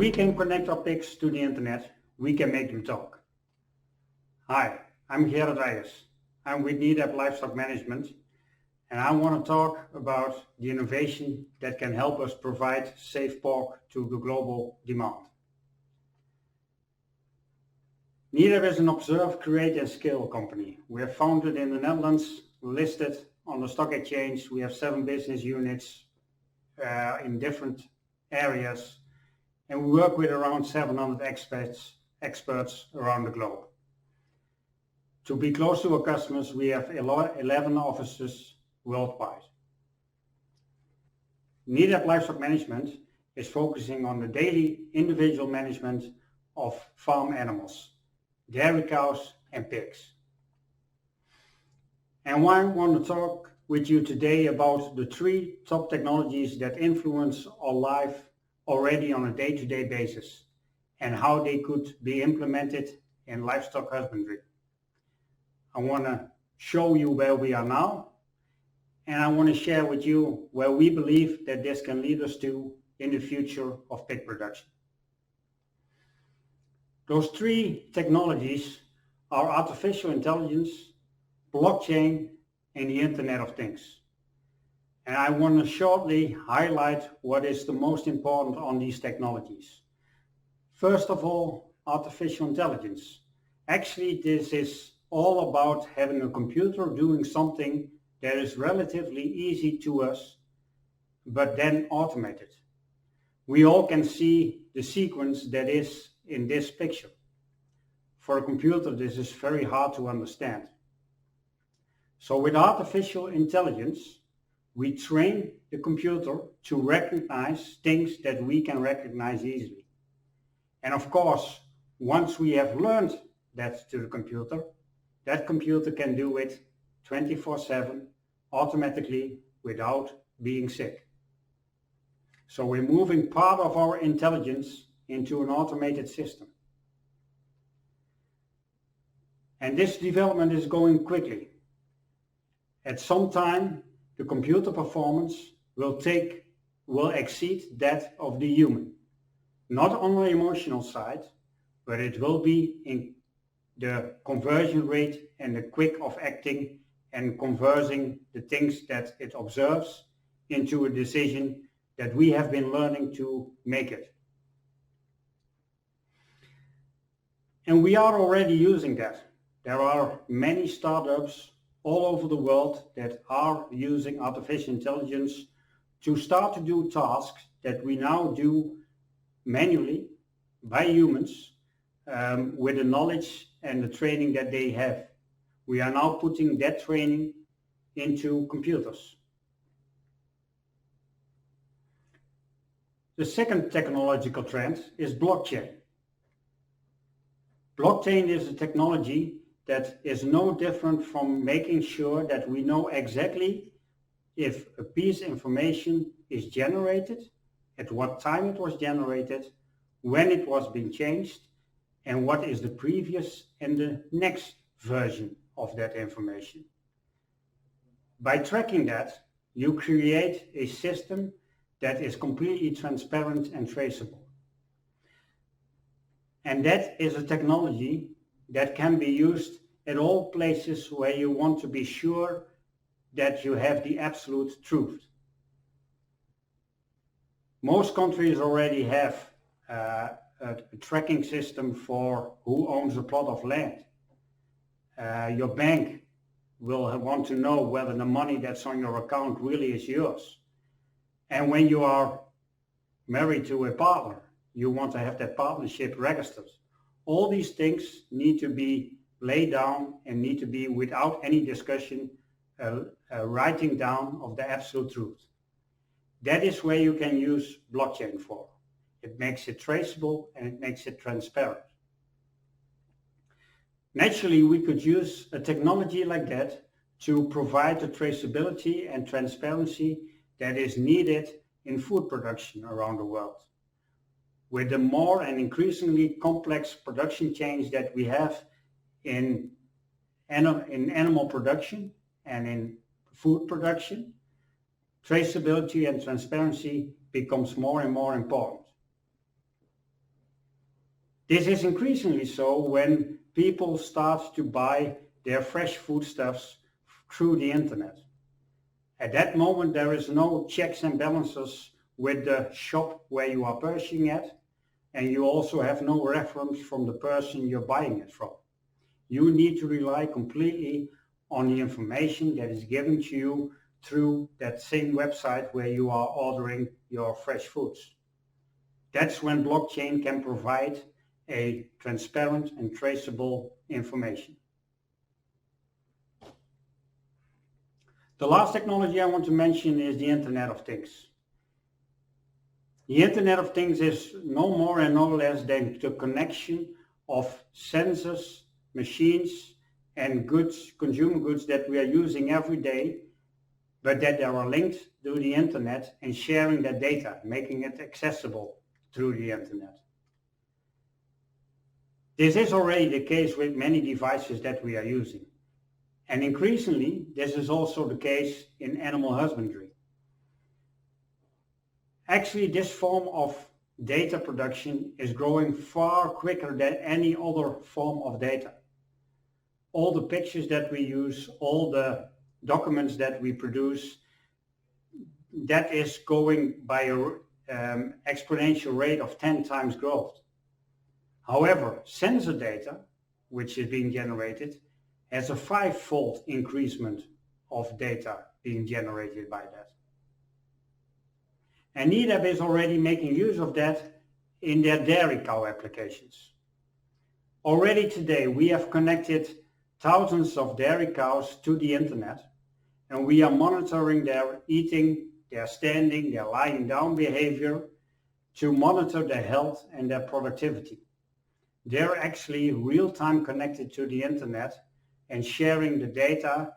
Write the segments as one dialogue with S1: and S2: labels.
S1: we can connect our pigs to the internet, we can make them talk. Hi, I'm Gerad Weijer. I'm with NEDAP Livestock Management, and I want to talk about the innovation that can help us provide safe pork to the global demand. NEDAP is an observe, create and scale company. We are founded in the Netherlands, listed on the stock exchange. We have 7 business units in different areas, and we work with around 700 experts around the globe. To be close to our customers, we have 11 offices worldwide. NEDAP Livestock Management is focusing on the daily individual management of farm animals, dairy cows and pigs. And I want to talk with you today about the 3 top technologies that influence our life already on a day-to-day basis and how they could be implemented in livestock husbandry. I want to show you where we are now, and I want to share with you where we believe that this can lead us to in the future of pig production. Those 3 technologies are artificial intelligence, blockchain, and the Internet of Things. And I want to shortly highlight what is the most important on these technologies. First of all, artificial intelligence. Actually, this is all about having a computer doing something that is relatively easy to us, but then automated. We all can see the sequence that is in this picture. For a computer, this is very hard to understand. So with artificial intelligence, we train the computer to recognize things that we can recognize easily. And of course, once we have learned that to the computer, that computer can do it 24/7 automatically without being sick. So we're moving part of our intelligence into an automated system. And this development is going quickly. At some time, the computer performance will exceed that of the human. Not on the emotional side, but it will be in the conversion rate and the quick of acting and converting the things that it observes into a decision that we have been learning to make it. And we are already using that. There are many startups all over the world that are using artificial intelligence to start to do tasks that we now do manually by humans with the knowledge and the training that they have. We are now putting that training into computers. The second technological trend is blockchain. Blockchain is a technology that is no different from making sure that we know exactly if a piece of information is generated, at what time it was generated, when it was being changed, and what is the previous and the next version of that information. By tracking that, you create a system that is completely transparent and traceable. And that is a technology that can be used at all places where you want to be sure that you have the absolute truth. Most countries already have a tracking system for who owns a plot of land. Your bank will want to know whether the money that's on your account really is yours. And when you are married to a partner, you want to have that partnership registered. All these things need to be laid down and need to be, without any discussion, writing down of the absolute truth. That is where you can use blockchain for. It makes it traceable and it makes it transparent. Naturally, we could use a technology like that to provide the traceability and transparency that is needed in food production around the world. With the more and increasingly complex production chains that we have in animal production and in food production, traceability and transparency becomes more and more important. This is increasingly so when people start to buy their fresh foodstuffs through the internet. At that moment, there is no checks and balances with the shop where you are purchasing it, and you also have no reference from the person you're buying it from. You need to rely completely on the information that is given to you through that same website where you are ordering your fresh foods. That's when blockchain can provide a transparent and traceable information. The last technology I want to mention is the Internet of Things. The Internet of Things is no more and no less than the connection of sensors, machines, and goods, consumer goods that we are using every day, but that they are linked to the internet and sharing that data, making it accessible through the internet. This is already the case with many devices that we are using. And increasingly, this is also the case in animal husbandry. Actually, this form of data production is growing far quicker than any other form of data. All the pictures that we use, all the documents that we produce, that is going by an exponential rate of 10 times growth. However, sensor data, which is being generated, has a 5-fold increasement of data being generated by that. And NIDAP is already making use of that in their dairy cow applications. Already today, we have connected thousands of dairy cows to the internet, and we are monitoring their eating, their standing, their lying down behavior to monitor their health and their productivity. They're actually real-time connected to the internet and sharing the data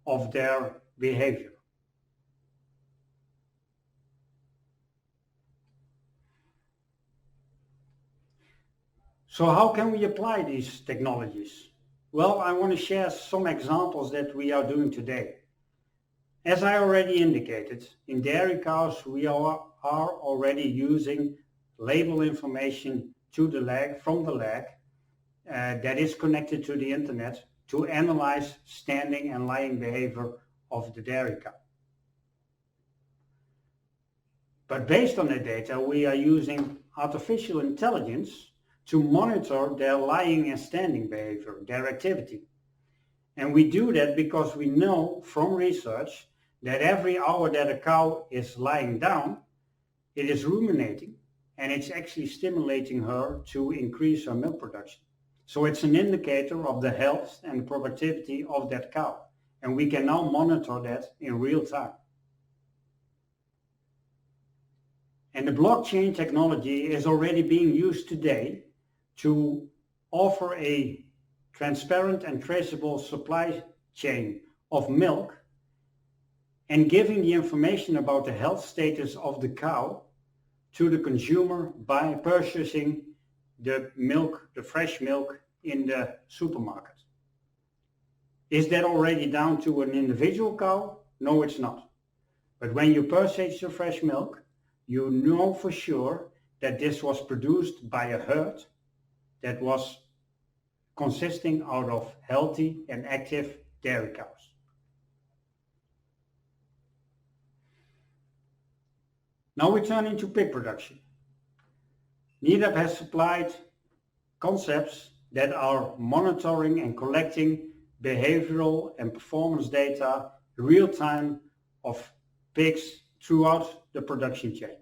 S1: of their behavior. So how can we apply these technologies? Well, I want to share some examples that we are doing today. As I already indicated, in dairy cows we are already using label information from the leg that is connected to the internet to analyze standing and lying behavior of the dairy cow. But based on the data, we are using artificial intelligence to monitor their lying and standing behavior, their activity. And we do that because we know from research that every hour that a cow is lying down, it is ruminating, and it's actually stimulating her to increase her milk production. So it's an indicator of the health and productivity of that cow. And we can now monitor that in real time. And the blockchain technology is already being used today to offer a transparent and traceable supply chain of milk and giving the information about the health status of the cow to the consumer by purchasing the milk, the fresh milk in the supermarket. Is that already down to an individual cow? No, it's not. But when you purchase the fresh milk, you know for sure that this was produced by a herd that was consisting out of healthy and active dairy cows. Now we turn into pig production. NIDAP has supplied concepts that are monitoring and collecting behavioral and performance data real time of pigs throughout the production chain.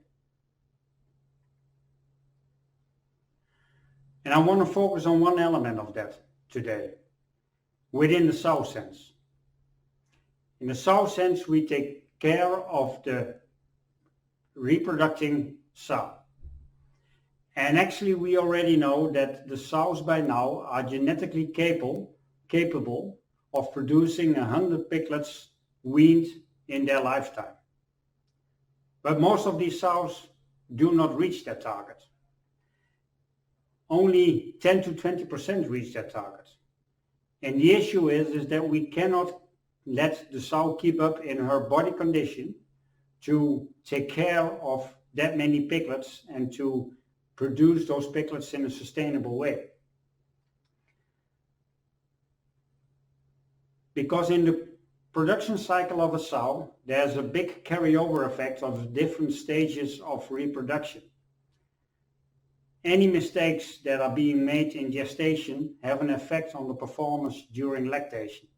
S1: And I want to focus on one element of that today, within the sow sense. In the sow sense, we take care of the reproducing sow. And actually we already know that the sows by now are genetically capable of producing 100 piglets weaned in their lifetime. But most of these sows do not reach their target. Only 10 to 20% reach their target. And the issue is that we cannot let the sow keep up in her body condition to take care of that many piglets and to produce those piglets in a sustainable way. Because in the production cycle of a sow, there's a big carryover effect of the different stages of reproduction. Any mistakes that are being made in gestation have an effect on the performance during lactation.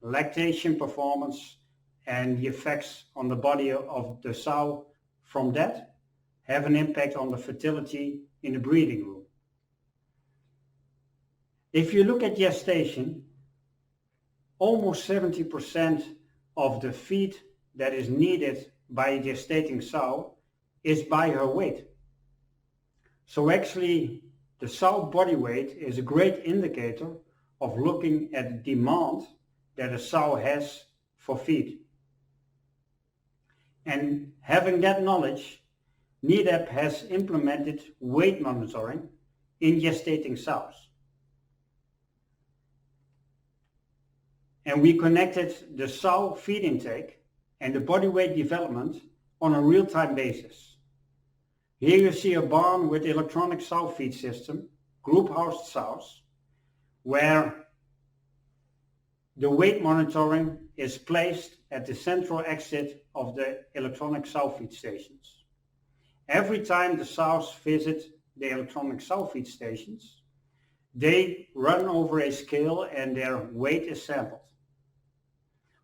S1: Lactation performance and the effects on the body of the sow from that have an impact on the fertility in the breeding room. If you look at gestation, almost 70% of the feed that is needed by a gestating sow is by her weight. So actually, the sow body weight is a great indicator of looking at the demand that a sow has for feed. And having that knowledge, NEDAP has implemented weight monitoring in gestating sows. And we connected the sow feed intake and the body weight development on a real-time basis. Here you see a barn with electronic sow feed system, group housed sows, where the weight monitoring is placed at the central exit of the electronic sow feed stations. Every time the sows visit the electronic sow feed stations, they run over a scale and their weight is sampled.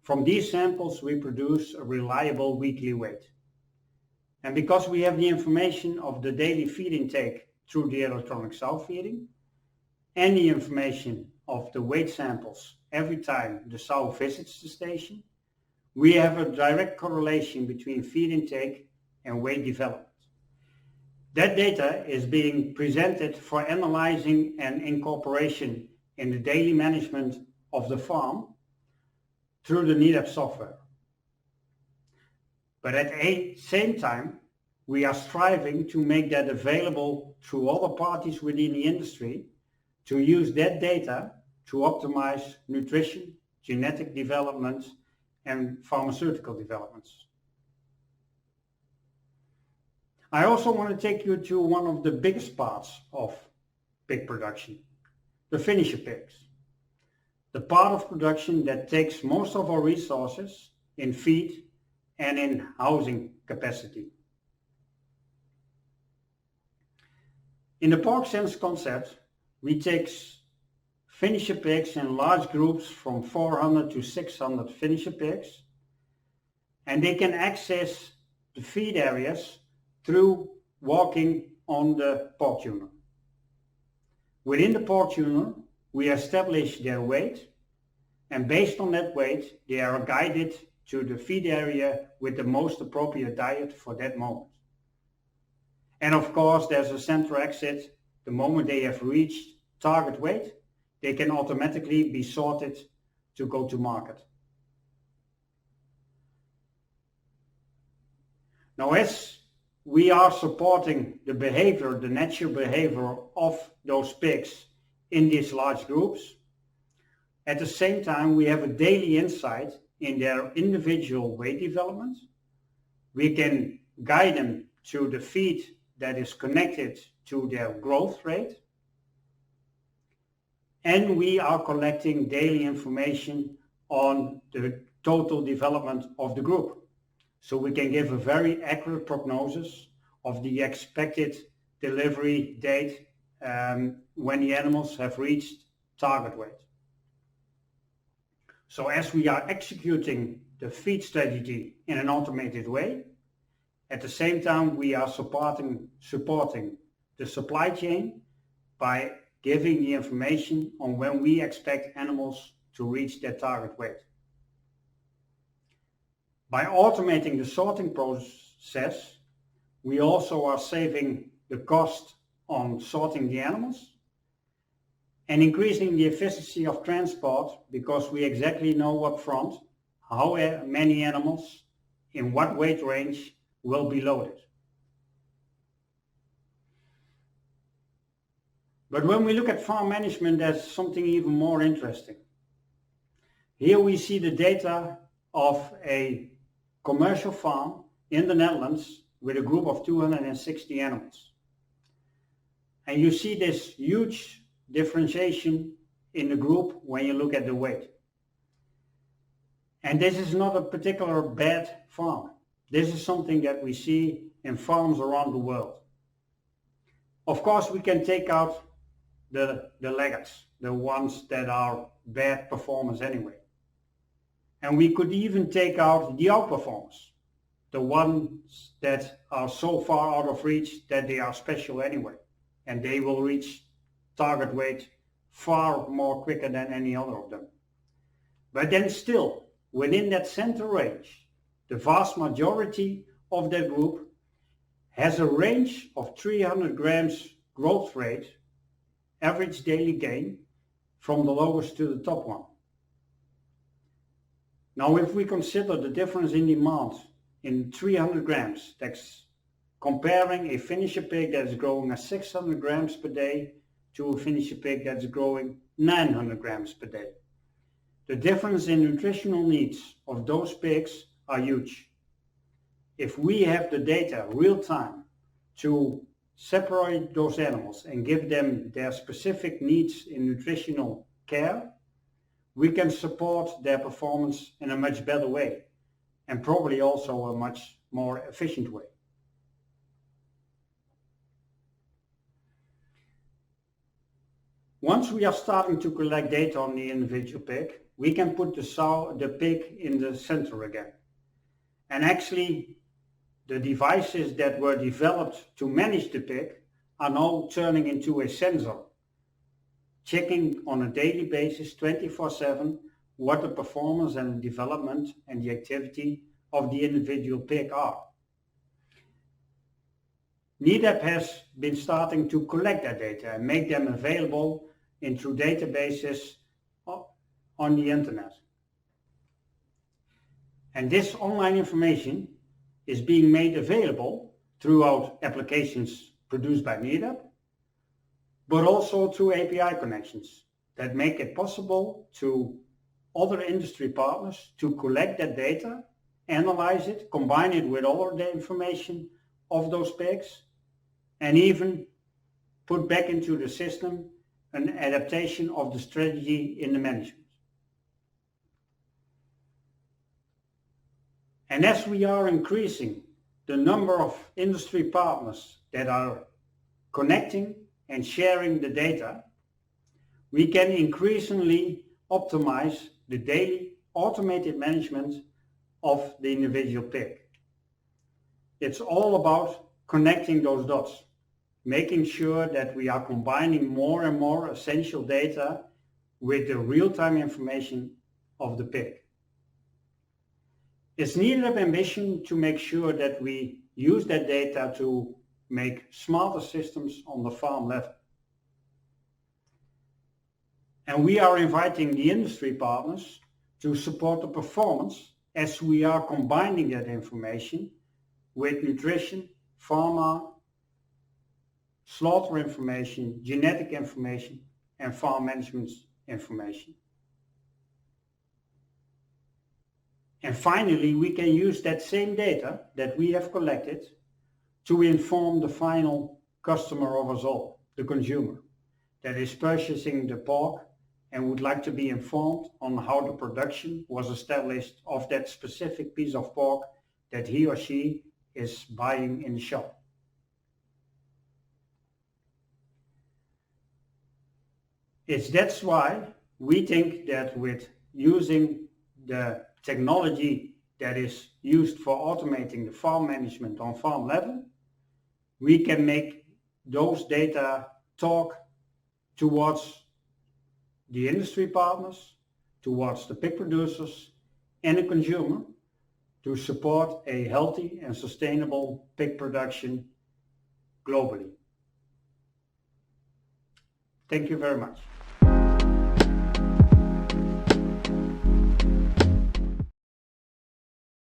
S1: From these samples, we produce a reliable weekly weight. And because we have the information of the daily feed intake through the electronic sow feeding, and the information of the weight samples every time the sow visits the station, we have a direct correlation between feed intake and weight development. That data is being presented for analyzing and incorporation in the daily management of the farm through the NEDAP software. But at the same time, we are striving to make that available through other parties within the industry to use that data to optimize nutrition, genetic development, and pharmaceutical developments. I also want to take you to one of the biggest parts of pig production, the finisher pigs. The part of production that takes most of our resources in feed and in housing capacity. In the pork sense concept, we take finisher pigs in large groups from 400 to 600 finisher pigs, and they can access the feed areas through walking on the pork tuner. Within the pork tuner, we establish their weight, and based on that weight, they are guided to the feed area with the most appropriate diet for that moment. And of course, there's a central exit. The moment they have reached target weight, they can automatically be sorted to go to market. Now, as we are supporting the behavior, the natural behavior of those pigs in these large groups, at the same time, we have a daily insight in their individual weight development. We can guide them to the feed that is connected to their growth rate. And we are collecting daily information on the total development of the group. So we can give a very accurate prognosis of the expected delivery date when the animals have reached target weight. So as we are executing the feed strategy in an automated way, at the same time we are supporting the supply chain by giving the information on when we expect animals to reach their target weight. By automating the sorting process, we also are saving the cost on sorting the animals and increasing the efficiency of transport, because we exactly know up front how many animals in what weight range will be loaded. But when we look at farm management, there's something even more interesting. Here we see the data of a commercial farm in the Netherlands with a group of 260 animals. And you see this huge differentiation in the group when you look at the weight. And this is not a particular bad farm. This is something that we see in farms around the world. Of course, we can take out the laggards, the ones that are bad performers anyway. And we could even take out the outperformers, the ones that are so far out of reach that they are special anyway. And they will reach target weight far more quicker than any other of them. But then still, within that center range, the vast majority of that group has a range of 300 grams growth rate, average daily gain, from the lowest to the top one. Now, if we consider the difference in demand in 300 grams, that's comparing a finisher pig that is growing at 600 grams per day to a finisher pig that's growing 900 grams per day. The difference in nutritional needs of those pigs are huge. If we have the data real time to separate those animals and give them their specific needs in nutritional care, we can support their performance in a much better way and probably also a much more efficient way. Once we are starting to collect data on the individual pig, we can put the pig in the center again. And actually, the devices that were developed to manage the pig are now turning into a sensor, checking on a daily basis 24/7 what the performance and the development and the activity of the individual pig are. NEDAP has been starting to collect that data and make them available into databases on the internet. And this online information is being made available throughout applications produced by NEDAP, but also through API connections that make it possible to other industry partners to collect that data, analyze it, combine it with all of the information of those pigs, and even put back into the system an adaptation of the strategy in the management. And as we are increasing the number of industry partners that are connecting and sharing the data, we can increasingly optimize the daily automated management of the individual pig. It's all about connecting those dots, making sure that we are combining more and more essential data with the real-time information of the pig. It's NEDAP ambition to make sure that we use that data to make smarter systems on the farm level. And we are inviting the industry partners to support the performance as we are combining that information with nutrition, pharma, slaughter information, genetic information, and farm management information. And finally, we can use that same data that we have collected to inform the final customer of us all, the consumer, that is purchasing the pork and would like to be informed on how the production was established of that specific piece of pork that he or she is buying in the shop. That's why we think that with using the technology that is used for automating the farm management on farm level, we can make those data talk towards the industry partners, towards the pig producers and the consumer to support a healthy and sustainable pig production globally. Thank you very much.